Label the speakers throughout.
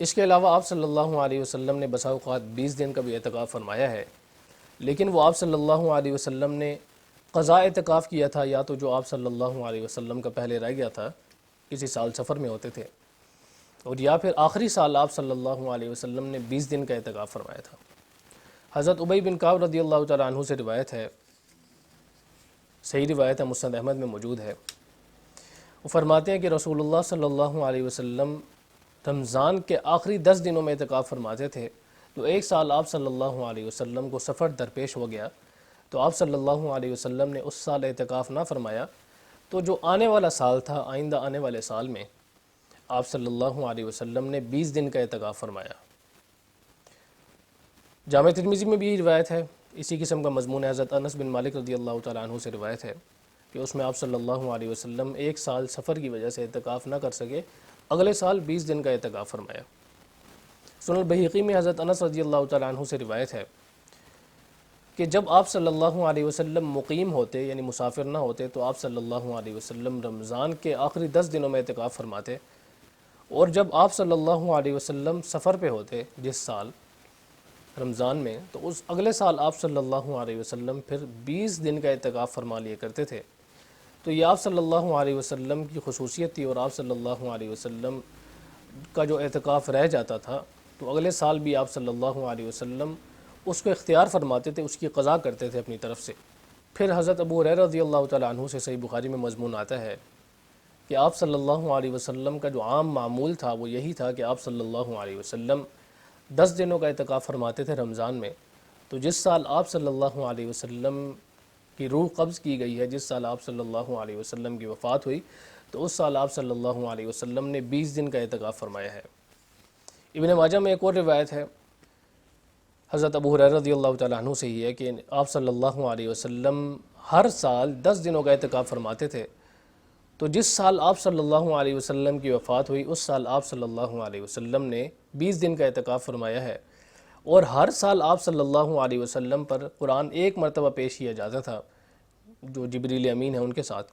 Speaker 1: اس کے علاوہ آپ صلی اللہ علیہ وسلم نے بسا اوقات 20 دن کا بھی اعتکاف فرمایا ہے، لیکن وہ آپ صلی اللہ علیہ وسلم نے قضاء اعتکاف کیا تھا، یا تو جو آپ صلی اللہ علیہ وسلم کا پہلے رہ گیا تھا، کسی سال سفر میں ہوتے تھے، اور یا پھر آخری سال آپ صلی اللہ علیہ وسلم نے 20 دن کا اعتکاف فرمایا تھا۔ حضرت ابی بن کعب رضی اللہ تعالیٰ عنہ سے روایت ہے، صحیح روایت ہے، مسند احمد میں موجود ہے، وہ فرماتے ہیں کہ رسول اللہ صلی اللہ علیہ وسلم رمضان کے آخری 10 دنوں میں اعتکاف فرماتے تھے، تو ایک سال آپ صلی اللہ علیہ وسلم کو سفر درپیش ہو گیا، تو آپ صلی اللہ علیہ وسلم نے اس سال اعتکاف نہ فرمایا، تو جو آنے والا سال تھا، آئندہ آنے والے سال میں آپ صلی اللہ علیہ وسلم نے 20 دن کا اعتکاف فرمایا۔ جامع ترمذی میں بھی یہ روایت ہے، اسی قسم کا مضمون ہے، حضرت انس بن مالک رضی اللہ تعالیٰ عنہ سے روایت ہے کہ اس میں آپ صلی اللہ علیہ وسلم ایک سال سفر کی وجہ سے اعتکاف نہ کر سکے، اگلے سال 20 دن کا اعتکاف فرمایا۔ سنن البیہقی میں حضرت انس رضی اللہ تعالیٰ عنہ سے روایت ہے کہ جب آپ صلی اللہ علیہ وسلم مقیم ہوتے، یعنی مسافر نہ ہوتے، تو آپ صلی اللہ علیہ وسلم رمضان کے آخری 10 دنوں میں اعتکاف فرماتے، اور جب آپ صلی اللہ علیہ وسلم سفر پہ ہوتے جس سال رمضان میں، تو اس اگلے سال آپ صلی اللہ علیہ وسلم پھر 20 دن کا اعتکاف فرما لیا کرتے تھے۔ تو یہ آپ صلی اللہ علیہ وسلم کی خصوصیت تھی، اور آپ صلی اللہ علیہ وسلم کا جو اعتکاف رہ جاتا تھا، تو اگلے سال بھی آپ صلی اللہ علیہ وسلم اس کو اختیار فرماتے تھے، اس کی قضا کرتے تھے اپنی طرف سے۔ پھر حضرت ابو ہریرہ رضی اللہ تعالیٰ عنہ سے صحیح بخاری میں مضمون آتا ہے کہ آپ صلی اللہ علیہ وسلم کا جو عام معمول تھا وہ یہی تھا کہ آپ صلی اللہ علیہ وسلم 10 دنوں کا اعتکاف فرماتے تھے رمضان میں، تو جس سال آپ صلی اللہ علیہ وسلم کی روح قبض کی گئی ہے، جس سال آپ صلی اللہ علیہ وسلم کی وفات ہوئی، تو اس سال آپ صلی اللہ علیہ وسلم نے 20 دن کا اعتکاف فرمایا ہے۔ ابن ماجہ میں ایک اور روایت ہے، حضرت ابو ہریرہ رضی اللہ تعالیٰ عنہ سے ہی ہے کہ آپ صلی اللہ علیہ وسلم ہر سال 10 دنوں کا اعتکاف فرماتے تھے، تو جس سال آپ صلی اللہ علیہ وسلم کی وفات ہوئی، اس سال آپ صلی اللہ علیہ وسلم نے 20 دن کا اعتکاف فرمایا ہے، اور ہر سال آپ صلی اللہ علیہ وسلم پر قرآن ایک مرتبہ پیش کیا جاتا تھا، جو جبریل امین ہیں ان کے ساتھ۔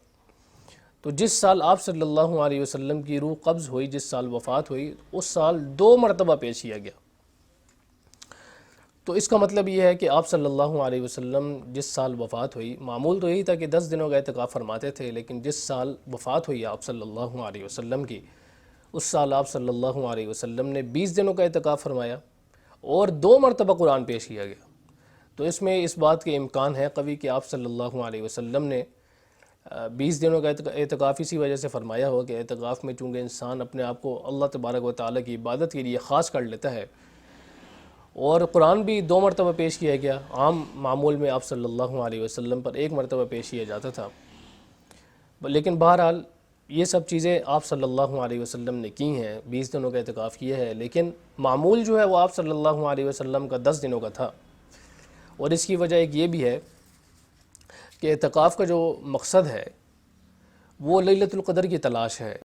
Speaker 1: تو جس سال آپ صلی اللہ علیہ وسلم کی روح قبض ہوئی، جس سال وفات ہوئی، اس سال 2 مرتبہ پیش کیا گیا۔ تو اس کا مطلب یہ ہے کہ آپ صلی اللہ علیہ وسلم جس سال وفات ہوئی، معمول تو یہی تھا کہ 10 دنوں کا اعتکاف فرماتے تھے، لیکن جس سال وفات ہوئی آپ صلی اللہ علیہ وسلم کی، اس سال آپ صلی اللہ علیہ وسلم نے 20 دنوں کا اعتکاف فرمایا، اور 2 مرتبہ قرآن پیش کیا گیا۔ تو اس میں اس بات کے امکان ہے قوی کہ آپ صلی اللہ علیہ وسلم نے 20 دنوں کا اعتکاف اسی وجہ سے فرمایا ہو کہ اعتکاف میں چونکہ انسان اپنے آپ کو اللہ تبارک و تعالیٰ کی عبادت کے لیے خاص کر لیتا ہے، اور قرآن بھی 2 مرتبہ پیش کیا گیا، عام معمول میں آپ صلی اللہ علیہ وسلم پر 1 مرتبہ پیش کیا جاتا تھا، لیکن بہرحال یہ سب چیزیں آپ صلی اللہ علیہ وسلم نے کی ہیں، 20 دنوں کا اعتکاف کیا ہے، لیکن معمول جو ہے وہ آپ صلی اللہ علیہ وسلم کا 10 دنوں کا تھا۔ اور اس کی وجہ ایک یہ بھی ہے کہ اعتکاف کا جو مقصد ہے وہ لیلۃ القدر کی تلاش ہے۔